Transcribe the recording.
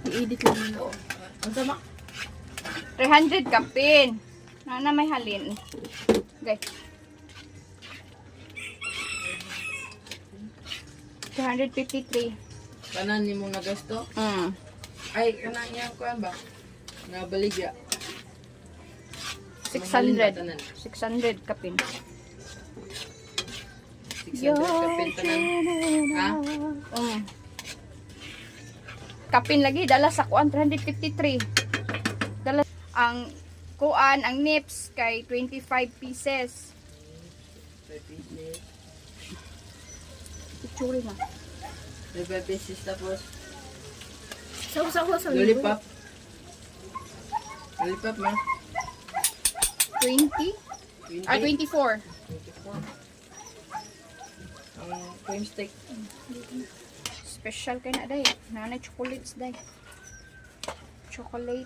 I-edit lang nila. Ang sama. 300 kapin. Na may halin. Okay. 353. Kanan ni mong nagasto. Ay, kanang iyang kuan ba? Nga baligya. 600. 600 kapin. 600 kapin tanan. Ha? Kapin lagi dala sa kuan 353. Dala ang kuan ang nips kay 25 pieces. Itsuri na. 25 pieces tapos Sawa-sawa sa lollipop. Lollipop ma. 20? 20. 24. 24. Ang cream stick. Special kay na day. Nanay chocolates day. Chocolate.